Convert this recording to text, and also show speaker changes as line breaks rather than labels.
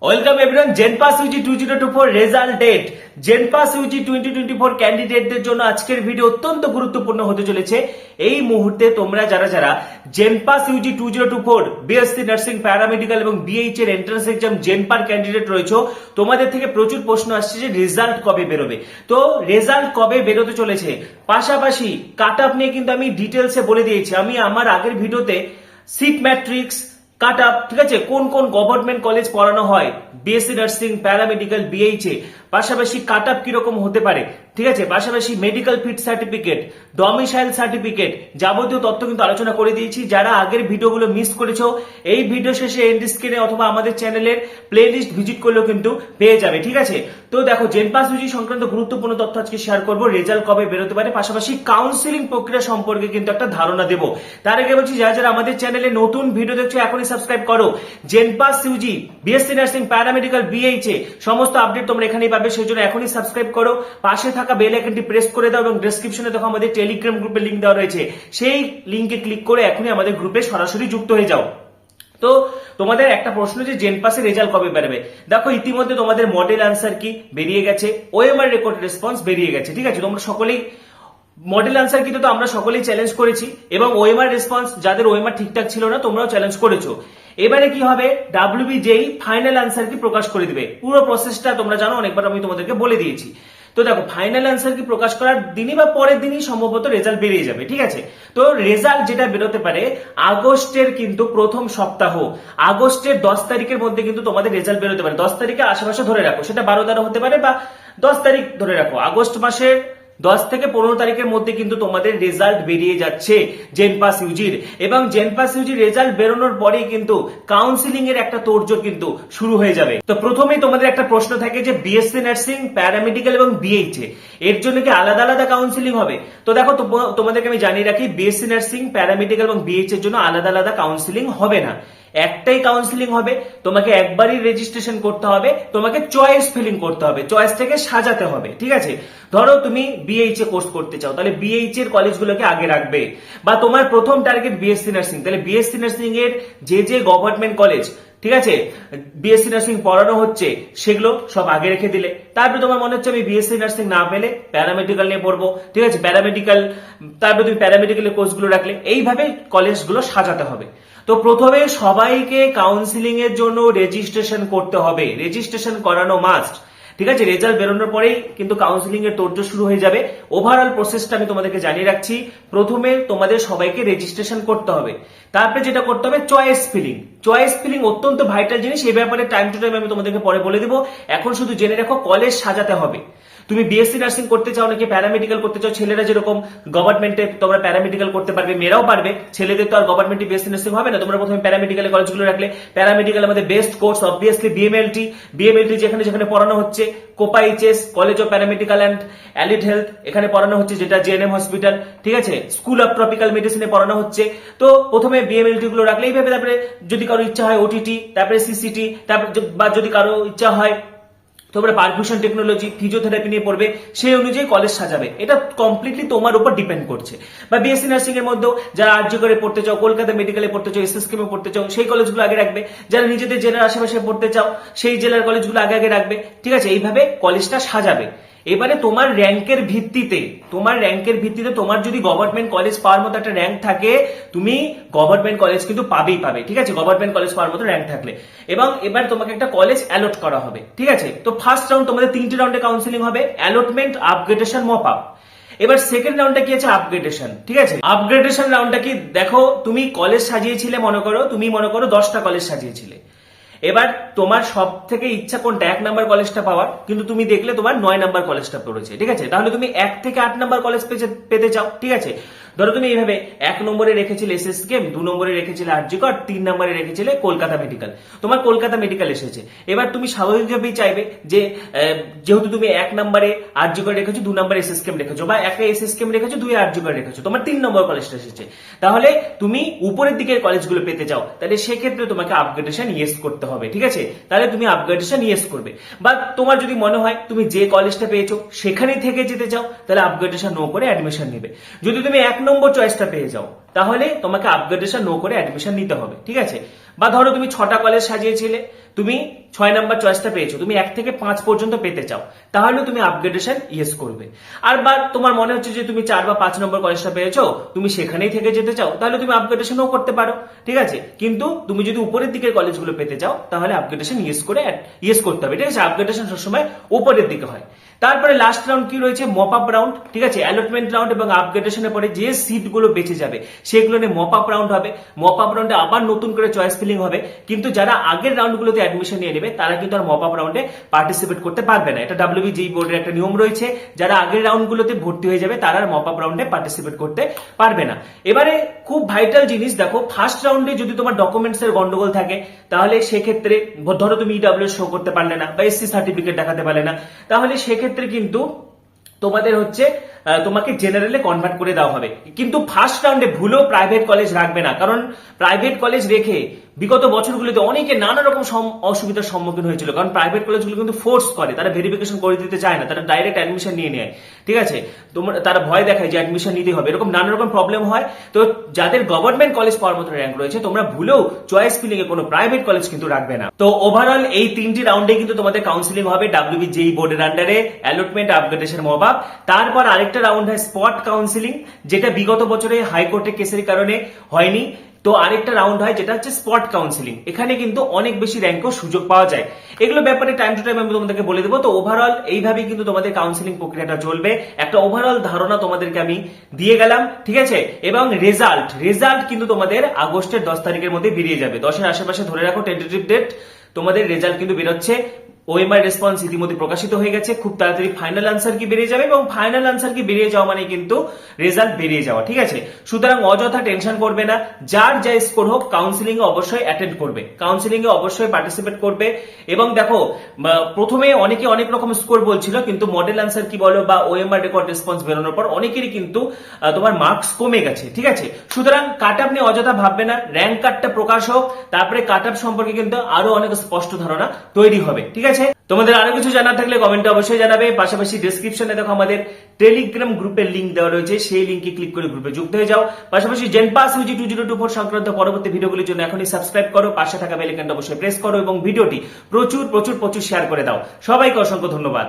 Welcome everyone. JENPAS UG 2024 result date. JENPAS UG 2024 ক্যান্ডিডেটদের জন্য আজকের ভিডিও অত্যন্ত গুরুত্বপূর্ণ হতে চলেছে। এই মুহূর্তে তোমরা যারা যারা জেনপাস ইউজি 2024 বিএসসি নার্সিং, প্যারামেডিক্যাল এবং বিএইচ এর এন্ট্রান্স এক্সাম জেনপার ক্যান্ডিডেট রয়েছে, তোমাদের থেকে প্রচুর প্রশ্ন আসছে যে রেজাল্ট কবে বেরোবে। তো রেজাল্ট কবে বেরোতে চলেছে, পাশাপাশি কাট অফ নিয়ে কিন্তু আমি ডিটেলসে বলে দিয়েছি। আমি আমার আগের ভিডিওতে সিট ম্যাট্রিক্স, কাট আপ, ঠিক আছে, কোন কোন গভর্নমেন্ট কলেজ পড়ানো হয় BSc nursing, paramedical, BH A, পাশাপাশি কাট আপ কিরকম হতে পারে, ঠিক আছে, পাশাপাশি medical fit certificate, domicile certificate, যাবতীয় তথ্য কিন্তু আলোচনা করে দিয়েছি। যারা আগের ভিডিওগুলো মিস করেছো, এই ভিডিও শেষে এন্ড স্ক্রিনে অথবা আমাদের চ্যানেলের প্লে লিস্ট ভিজিট করলেও কিন্তু পেয়ে যাবে, ঠিক আছে। তো দেখো, জেনপাস ইউজি সংক্রান্ত গুরুত্বপূর্ণ তথ্য আজকে শেয়ার করবো। রেজাল্ট কবে বেরোতে পারে, পাশাপাশি কাউন্সিলিং প্রক্রিয়া সম্পর্কে কিন্তু একটা ধারণা দেবো। তার আগে বলছি, যারা যারা আমাদের চ্যানেলে নতুন ভিডিও দেখছো এখনই সাবস্ক্রাইব করো। JENPAS UG, BSc nursing, paramedical, BH এ সমস্ত আপডেট তোমরা এখানেই পাবে, সেই জন্য এখনই সাবস্ক্রাইব করো। পাশে থাকা বেল আইকনটি প্রেস করে দাও এবং ডেসক্রিপশনে দেখো আমাদের টেলিগ্রাম গ্রুপের লিংক দেওয়া রয়েছে, সেই লিংকে ক্লিক করে এখনই আমাদের গ্রুপে সরাসরি যুক্ত হয়ে যাও। তো তোমাদের একটা প্রশ্ন যে জেনপাসের রেজাল্ট কবে বেরোবে, দেখো ইতিমধ্যে তোমাদের মডেল আনসার কি বেরিয়ে গেছে, ওএমআর রেকর্ড রেসপন্স বেরিয়ে গেছে, ঠিক আছে। তোমরা সকলেই মডেল আনসার কিন্তু তো আমরা সকলেই চ্যালেঞ্জ করেছি, এবং ওএমআর রেসপন্স যাদের ওএমআর ঠিকঠাক ছিল না তোমরাও চ্যালেঞ্জ করেছো। এবারে কি হবে, ডাব্লিউবিজেই ফাইনাল আনসার কি প্রকাশ করে দিবে। পুরো প্রসেসটা তোমরা জানো, অনেকবার আমি তোমাদেরকে বলে দিয়েছি। তো দেখো, ফাইনাল আনসার কি প্রকাশ করার দিনই বা পরের দিনই সম্ভবত রেজাল্ট বেরিয়ে যাবে, ঠিক আছে। তো রেজাল্ট যেটা বেরোতে পারে আগস্টের কিন্তু প্রথম সপ্তাহ, আগস্টের 10 তারিখের মধ্যে কিন্তু তোমাদের রেজাল্ট বেরোতে পারে। 10 তারিখে আশেপাশে ধরে রাখো, সেটা 12-13 হতে পারে বা 10 তারিখ ধরে রাখো। আগস্ট মাসের 10 থেকে 15 তারিখের মধ্যে কিন্তু তোমাদের রেজাল্ট বেরিয়ে যাচ্ছে জেনপাস ইউজির, এবং জেনপাস ইউজির রেজাল্ট বেরোনোর পরেই কিন্তু কাউন্সিলিং এর একটা তোড়জোড় কিন্তু শুরু হয়ে যাবে। তো প্রথমেই তোমাদের একটা প্রশ্ন থাকে যে বিএসসি নার্সিং, প্যারামেডিক্যাল এবং বিএইচ এর জন্য কি আলাদা আলাদা কাউন্সিলিং হবে। তো দেখো, তোমাদেরকে আমি জানিয়ে রাখি, বিএসসি নার্সিং, প্যারামেডিক্যাল এবং বিএইচ এর জন্য আলাদা আলাদা কাউন্সিলিং হবে না, একটাই কাউন্সিলিং হবে। তোমাকে একবারই রেজিস্ট্রেশন করতে হবে, তোমাকে চয়েস ফিলিং করতে হবে, চয়েস থেকে সাজাতে হবে, ঠিক আছে। ধরো তুমি বিএইচ এ কোর্স করতে চাও, তাহলে বিএইচ এর কলেজগুলোকে আগে রাখবে, বা তোমার প্রথম টার্গেট বিএসসি নার্সিং, তাহলে বিএসসি নার্সিং এর যে গভর্নমেন্ট কলেজ, ঠিক আছে, বিএসসি নার্সিং পড়ানো হচ্ছে সেগুলো সব আগে রেখে দিলে। তারপরে তোমার মনে হচ্ছে আমি বিএসসি নার্সিং না পেলে প্যারামেডিক্যাল নিয়ে পড়বো, ঠিক আছে, প্যারামেডিক্যাল, তারপরে তুমি প্যারামেডিক্যালের কোর্সগুলো রাখলে, এইভাবে কলেজগুলো সাজাতে হবে। তো প্রথমে সবাইকে কাউন্সিলিং এর জন্য রেজিস্ট্রেশন করতে হবে, রেজিস্ট্রেশন করানো মাস্ট, ঠিক আছে। রেজাল্ট বেরোনোর পরেই কিন্তু কাউন্সিলিং এর তোড়জোড় শুরু হয়ে যাবে। ওভারঅল প্রসেসটা আমি তোমাদেরকে জানিয়ে রাখছি। প্রথমে তোমাদের সবাইকে রেজিস্ট্রেশন করতে হবে, তারপরে যেটা করতে হবে চয়েস ফিলিং। চয়েস ফিলিং অত্যন্ত ভাইটাল জিনিস, এই ব্যাপারে টাইম টু টাইম আমি তোমাদেরকে পরে বলে দিব। এখন শুধু জেনে রাখো, কলেজ সাজাতে হবে। তুমি বিএসসি নার্সিং করতে চাও, নাকি প্যারামেডিক্যাল করতে চাও, ছেলেরা যেরকম গভর্নমেন্টে তোমরা প্যারামেডিক্যাল করতে পারবে, মেয়েরাও পারবে। ছেলেদের তো আর গভর্নমেন্টে বিএসসি নার্সিং হবে না। তোমরা প্রথমে প্যারামেডিক্যালের কলেজগুলো রাখলে, প্যারামেডিক্যাল আমাদের best course obviously BMLT, BMLT যেখানে যেখানে পড়ানো হচ্ছে, COPA HS, college of paramedical and allied health, এখানে পড়ানো হচ্ছে, যেটা জেএনএম হসপিটাল, ঠিক আছে, স্কুল অফ ট্রপিক্যাল মেডিসিনে পড়ানো হচ্ছে। তো প্রথমে বিএমএলটি গুলো রাখলে এইভাবে, তারপরে যদি কারো ইচ্ছা হয় ওটিটি, তারপরে সিসিটি, তারপরে বা যদি কারো ইচ্ছা হয় তোমরা পারফিউশন টেকনোলজি, ফিজিওথেরাপি নিয়ে পড়বে, সেই অনুযায়ী কলেজ সাজাবে। এটা কমপ্লিটলি তোমার উপর ডিপেন্ড করছে। বা বিএসসি নার্সিং এর মধ্যেও যারা আরজি করে পড়তে চাও, কলকাতা মেডিকেলে পড়তে চাও, এসএসকেমে পড়তে চাও, সেই কলেজগুলো আগে রাখবে। যারা নিজেদের জেলার আশেপাশে পড়তে চাও, সেই জেলার কলেজগুলো আগে আগে রাখবে, ঠিক আছে। এইভাবে কলেজটা সাজাবে। এবারে তোমার র্যাঙ্কের ভিত্তিতে, তোমার যদি গভর্নমেন্ট কলেজ পাওয়ার মতো একটা র্যাঙ্ক থাকে, তুমি গভর্নমেন্ট কলেজ কিন্তু পাবেই পাবে, ঠিক আছে, গভর্নমেন্ট কলেজ পাওয়ার মতো র্যাঙ্ক থাকলে। এবং এবার তোমাকে একটা কলেজ অ্যালট করা হবে, ঠিক আছে। তো ফার্স্ট রাউন্ড তোমাদের 3টি রাউন্ডে কাউন্সিলিং হবে, অ্যালটমেন্ট, আপগ্রেডেশন, মপ আপ। এবার সেকেন্ড রাউন্ডটা কি আছে, আপগ্রেডেশন, ঠিক আছে। আপগ্রেডেশন রাউন্ডটা কি, দেখো তুমি কলেজ সাজিয়েছিলে, মনে করো 10টা কলেজ সাজিয়েছিলে। এবার তোমার সব থেকে ইচ্ছা কোনটা, 1 নাম্বার কলেজটা পাওয়ার, কিন্তু তুমি দেখলে তোমার 9 নাম্বার কলেজটা পড়েছে, ঠিক আছে। তাহলে তুমি 1 থেকে 8 নাম্বার কলেজ পেতে চাও, ঠিক আছে। ধরো তুমি এইভাবে 1 নম্বরে রেখেছিলে এসএসকেএম, 2 নম্বরে রেখেছিলে আরজি কর, 3 নম্বরে রেখেছিলে কলকাতা মেডিকেল, তোমার কলকাতা মেডিকেল এসেছে। এবার তুমি স্বাভাবিকভাবেই চাইবে যে যেহেতু তুমি 1 নম্বরে আরজি কর রেখেছো, 2 নম্বরে এসএসকেএম রেখেছো, বা 1 এসএসকেএম রেখেছো, 2 আরজি কর রেখেছো, তোমার 3 নম্বর কলেজটা এসেছে, তাহলে তুমি উপরের দিকের কলেজগুলো পেতে চাও, তাহলে সেক্ষেত্রে তোমাকে আপগ্রেডেশন ইয়েস করতে হবে, ঠিক আছে। তাহলে তুমি আপগ্রেডেশন ইয়েস করবে। বা তোমার যদি মনে হয় তুমি যে কলেজটা পেয়েছো সেখানেই থেকে যেতে চাও, তাহলে আপগ্রেডেশন নো করে অ্যাডমিশন নেবে। যদি তুমি 1 নম্বর চয়েসটা পেয়ে যাও, তাহলে তোমাকে আপগ্রেডেশন নো করে অ্যাডমিশন নিতে হবে, ঠিক আছে। বা ধরো তুমি 6টা কলেজ সাজিয়েছিলে, তুমি 6 নাম্বার চয়েসটা পেয়েছো, তুমি 1 থেকে 5 পর্যন্ত পেতে চাও, তাহলে তুমি আপগ্রেডেশন ইয়েস করবে। আর বা তোমার মনে হচ্ছে যে তুমি 4 বা 5 নম্বর কলেজটা পেয়েছো, তুমি সেখানেই থেকে যেতে চাও, তাহলে তুমি আপগ্রেডেশনও করতে পারো, ঠিক আছে। কিন্তু তুমি যদি উপরের দিকের কলেজগুলো পেতে চাও, তাহলে আপগ্রেডেশন ইয়েস করতে হবে, ঠিক আছে। আপগ্রেডেশন সবসময় উপরের দিকে হয়। তারপরে লাস্ট রাউন্ড কি রয়েছে, মপ আপ রাউন্ড, ঠিক আছে। অ্যালটমেন্ট রাউন্ড এবং আপগ্রেডেশনের পরে যে সিটগুলো বেঁচে যাবে সেগুলো নিয়ে মপ আপ রাউন্ড হবে। মপ আপ রাউন্ডে আবার নতুন করে চয়েস ফিলিং হবে, কিন্তু যারা আগের রাউন্ডগুলোতে অ্যাডমিশন নিয়ে নেবে তারা কিন্তু আর মপ আপ রাউন্ডে পার্টিসিপেট করতে পারবে না। এটা WBJEE বোর্ডের একটা নিয়ম রয়েছে, যারা আগের রাউন্ডগুলোতে ভর্তি হয়ে যাবে তারা আর মপ আপ রাউন্ডে পার্টিসিপেট করতে পারবে না। এবারে খুব ভাইটাল জিনিস দেখো, ফার্স্ট রাউন্ডে যদি তোমার ডকুমেন্টস এর গন্ডগোল থাকে, তাহলে সেক্ষেত্রে ধরো তুমি ইডব্লিউ শো করতে পারলে না বা SC সার্টিফিকেট দেখাতে পারলে না, তাহলে সেক্ষেত্রে কিন্তু তোমাদের হচ্ছে তোমাকে জেনারেলে কনভার্ট করে দেওয়া হবে। কিন্তু ফার্স্ট রাউন্ডে ভুলেও প্রাইভেট কলেজ রাখবে না, কারণ প্রাইভেট কলেজ রেখে বিগত বছরগুলোতে অনেকে নানা রকম অসুবিধার সম্মুখীন হয়েছিল। কারণ প্রাইভেট কলেজগুলো কিন্তু ফোর্স করে, তারা ভেরিফিকেশন করে দিতে চায় না, তারা ডাইরেক্ট অ্যাডমিশন নিয়ে নেয়, ঠিক আছে। তারা ভয় দেখায় যে অ্যাডমিশন নিতে হবে, এরকম নানা রকম প্রবলেম হয়। তো যাদের গভর্নমেন্ট কলেজ পাওয়ার মতো র্যাঙ্ক রয়েছে, তোমরা ভুলেও চয়েস ফিলিং এ কোনো প্রাইভেট কলেজ কিন্তু রাখবে না। তো ওভারঅল এই 3টি রাউন্ডে কিন্তু তোমাদের কাউন্সিলিং হবে WBJEE বোর্ডের আন্ডারে, অ্যালটমেন্ট, আপগ্রেডেশন, মপ আপ। তারপর আরেকটা রাউন্ড হয় স্পট কাউন্সিলিং, যেটা বিগত বছরে হাইকোর্টে কেসের কারণে হয়নি। তো আরেকটা রাউন্ড হয় যেটা হচ্ছে স্পট কাউন্সিলিং, এখানে কিন্তু অনেক বেশি র্যাঙ্কও সুযোগ পাওয়া যায়। এগুলো ব্যাপারে টাইম টু টাইম আমি তোমাদেরকে বলে দেবো। তো ওভারঅল এইভাবে কিন্তু তোমাদের কাউন্সিলিং প্রক্রিয়াটা চলবে। একটা ওভারঅল ধারণা তোমাদেরকে আমি দিয়ে গেলাম, ঠিক আছে। এবং রেজাল্ট কিন্তু তোমাদের আগস্টের 10 তারিখের মধ্যে বেরিয়ে যাবে। 10-এর আশেপাশে ধরে রাখো টেন্টেটিভ ডেট, তোমাদের রেজাল্ট কিন্তু বেরোচ্ছে। OMR রেসপন্স ইতিমধ্যে প্রকাশিত হয়ে গেছে, খুব তাড়াতাড়ি ফাইনাল আনসার কি বেরিয়ে যাবে, এবং ফাইনাল আনসার কি বেরিয়ে যাওয়া মানে কিন্তু রেজাল্ট বেরিয়ে যাওয়া, ঠিক আছে। সুতরাং অযথা টেনশন করবে না, যার যা স্কোর হোক কাউন্সিলিং এ অবশ্যই অ্যাটেন্ড করবে, কাউন্সিলিং এ অবশ্যই পার্টিসিপেট করবে। এবং দেখো, প্রথমে অনেকে অনেক রকম স্কোর বলছিল, কিন্তু মডেল আনসার কি বলো বা OMR রেকর্ড রেসপন্স বেরোনোর পর অনেকেরই কিন্তু তোমার মার্কস কমে গেছে, ঠিক আছে। সুতরাং কাট আপ নিয়ে অযথা ভাববে না, র্যাঙ্ক কার্ডটা প্রকাশ হোক, তারপরে কাট আপ সম্পর্কে কিন্তু আরো অনেক স্পষ্ট ধারণা তৈরি হবে, ঠিক আছে। তোমাদের আরো কিছু জানার থাকলে কমেন্টে অবশ্যই জানাবে। পাশাপাশি ডেসক্রিপশনে দেখো আমাদের টেলিগ্রাম গ্রুপের লিংক দেওয়া রয়েছে, সেই লিংকে ক্লিক করে গ্রুপে যুক্ত হয়ে যাও। পাশাপাশি জেনপাস UG 2024 সংক্রান্ত পরবর্তী ভিডিওগুলির জন্য এখনই সাবস্ক্রাইব করো, পাশে থাকা বেল আইকনটা অবশ্যই প্রেস করো এবং ভিডিওটি প্রচুর শেয়ার করে দাও। সবাইকে অসংখ্য ধন্যবাদ।